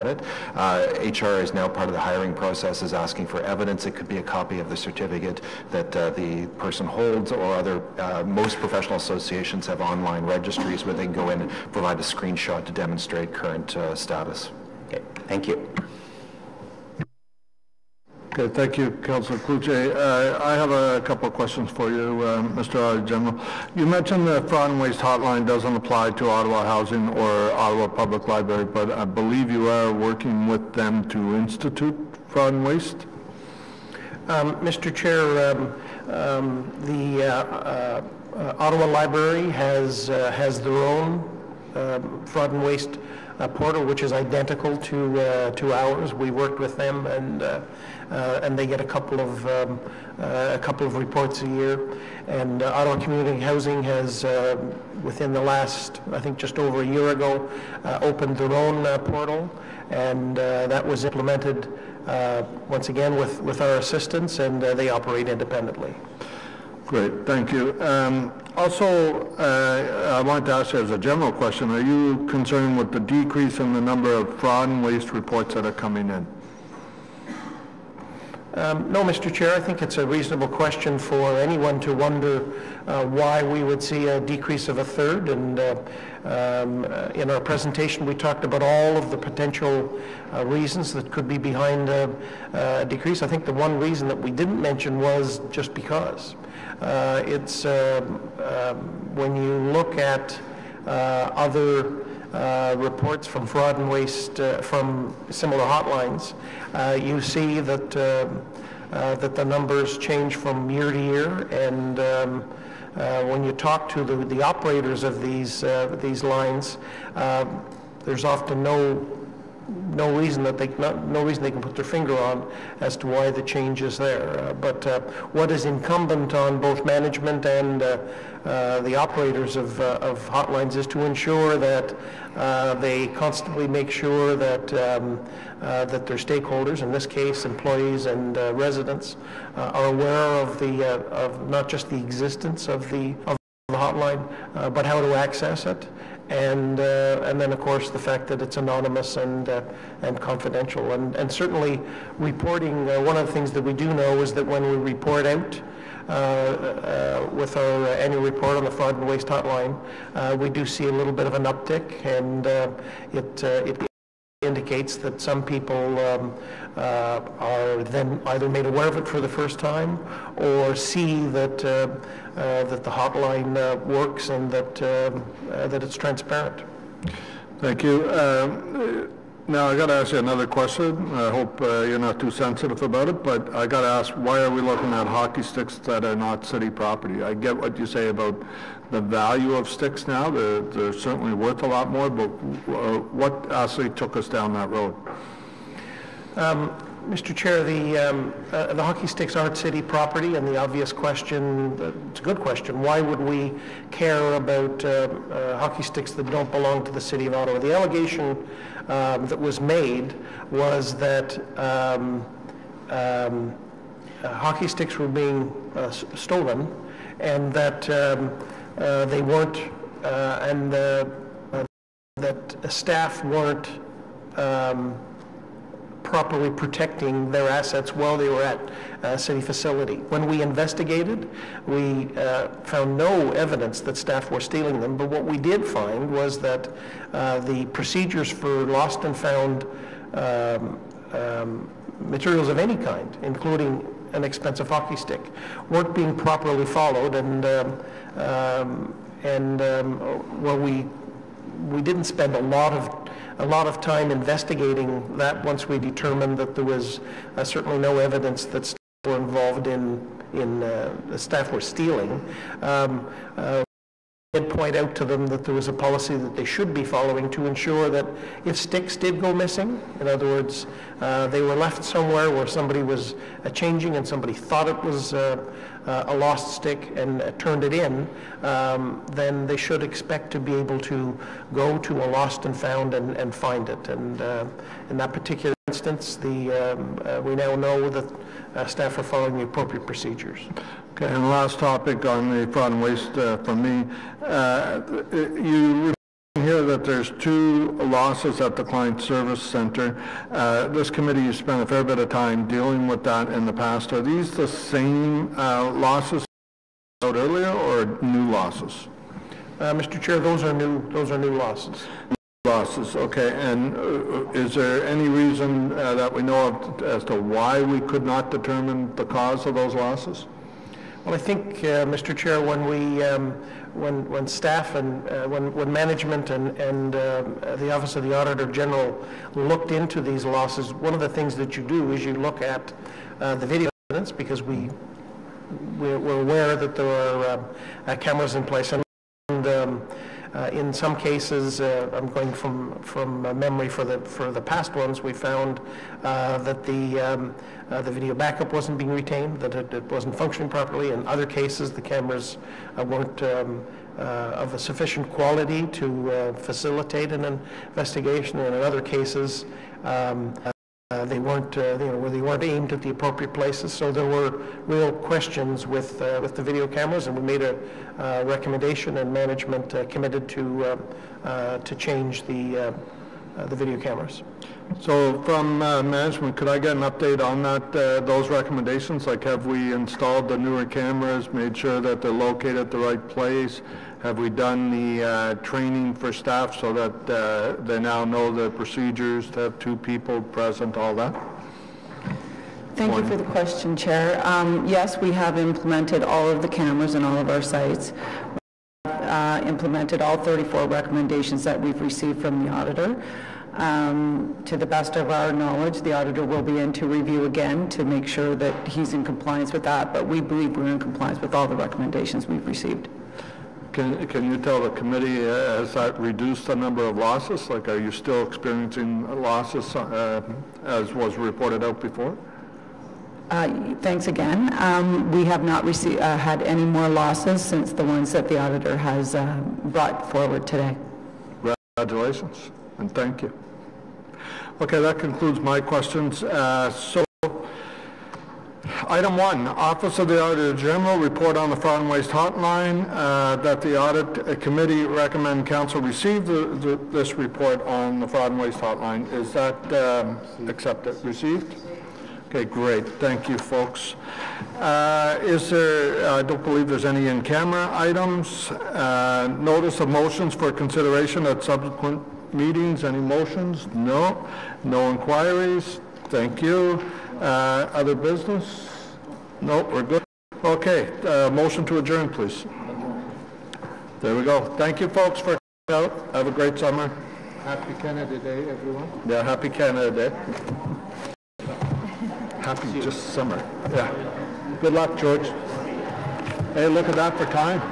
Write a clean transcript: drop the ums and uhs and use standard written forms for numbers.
it. HR is now part of the hiring process, is asking for evidence. It could be a copy of the certificate that the person holds, or other, most professional associations have online registries where they can go in and provide a screenshot to demonstrate current status. Okay, thank you. Okay, thank you, Councillor Cloutier. I have a couple of questions for you, Mr. Auditor General. You mentioned the fraud and waste hotline doesn't apply to Ottawa Housing or Ottawa Public Library, but I believe you are working with them to institute fraud and waste? Mr. Chair, the Ottawa Library has their own fraud and waste portal, which is identical to ours. We worked with them, and they get a couple of reports a year. And Ottawa Community Housing has, within the last, I think, just over a year ago, opened their own portal, and that was implemented once again with our assistance, and they operate independently. Great, thank you. Also, I wanted to ask you as a general question, are you concerned with the decrease in the number of fraud and waste reports that are coming in? No, Mr. Chair, I think it's a reasonable question for anyone to wonder why we would see a decrease of a third. And in our presentation, we talked about all of the potential reasons that could be behind a decrease. I think the one reason that we didn't mention was just because. It's when you look at other reports from fraud and waste from similar hotlines, you see that that the numbers change from year to year, and when you talk to the operators of these lines, there's often no reason they can put their finger on as to why the change is there. But what is incumbent on both management and the operators of hotlines is to ensure that they constantly make sure that that their stakeholders, in this case employees and residents, are aware of not just the existence of the hotline, but how to access it. And then, of course, the fact that it's anonymous and confidential. And certainly reporting, one of the things that we do know is that when we report out with our annual report on the fraud and waste hotline, we do see a little bit of an uptick, and it indicates that some people are then either made aware of it for the first time, or see that that the hotline works and that it's transparent. Thank you. Now I got to ask you another question. I hope you're not too sensitive about it, but I got to ask, why are we looking at hockey sticks that are not city property? I get what you say about the value of sticks now. They're certainly worth a lot more, but what actually took us down that road? Mr. Chair, the hockey sticks aren't city property, and the obvious question, it's a good question, why would we care about hockey sticks that don't belong to the City of Ottawa? The allegation that was made was that hockey sticks were being stolen, and that they weren't, and that staff weren't properly protecting their assets while they were at a city facility. When we investigated, we found no evidence that staff were stealing them, but what we did find was that the procedures for lost and found materials of any kind, including an expensive hockey stick, weren't being properly followed, and well, we didn't spend a lot of time investigating that once we determined that there was certainly no evidence that staff were involved in the staff were stealing. We did point out to them that there was a policy that they should be following to ensure that if sticks did go missing, in other words, they were left somewhere where somebody was changing and somebody thought it was a lost stick and turned it in, then they should expect to be able to go to a lost and found and find it. And in that particular instance, we now know that staff are following the appropriate procedures. Okay, and last topic on the fraud and waste from me. You here that there's 2 losses at the Client Service Center. This committee has spent a fair bit of time dealing with that in the past. Are these the same losses out earlier or new losses? Mr. Chair, those are new losses. Losses, okay. And is there any reason that we know of as to why we could not determine the cause of those losses? Well, I think, Mr. Chair, when staff and when management and the Office of the Auditor General looked into these losses, one of the things that you do is you look at the video evidence, because we're aware that there are cameras in place, and in some cases, I'm going from memory for the past ones, we found that the video backup wasn't being retained, that it wasn't functioning properly. In other cases, the cameras weren't of a sufficient quality to facilitate an investigation, and in other cases, they weren't, they weren't aimed at the appropriate places. So there were real questions with the video cameras, and we made a recommendation, and management committed to change the video cameras. So from management, could I get an update on that, those recommendations? Like, have we installed the newer cameras, made sure that they're located at the right place? Have we done the training for staff so that they now know the procedures to have 2 people present, all that? Thank you for the question, Chair. Yes, we have implemented all of the cameras in all of our sites. Implemented all 34 recommendations that we've received from the auditor. To the best of our knowledge, the auditor will be in to review again to make sure that he's in compliance with that, but we believe we're in compliance with all the recommendations we've received. Can you tell the committee, has that reduced the number of losses? Like, are you still experiencing losses as was reported out before? Thanks again. We have not had any more losses since the ones that the auditor has brought forward today. Congratulations, and thank you. Okay, that concludes my questions. Item 1, Office of the Auditor General, report on the fraud and waste hotline, that the audit committee recommend council receive this report on the fraud and waste hotline. Is that accepted? Received? Okay, great. Thank you, folks. Is there, I don't believe there's any in-camera items. Notice of motions for consideration at subsequent meetings. Any motions? No. No inquiries. Thank you. Other business? No, we're good. Okay, motion to adjourn, please. There we go. Thank you, folks, for coming out. Have a great summer. Happy Canada Day, everyone. Yeah, happy Canada Day. Happy just summer. Yeah. Good luck, George. Hey, look at that for time.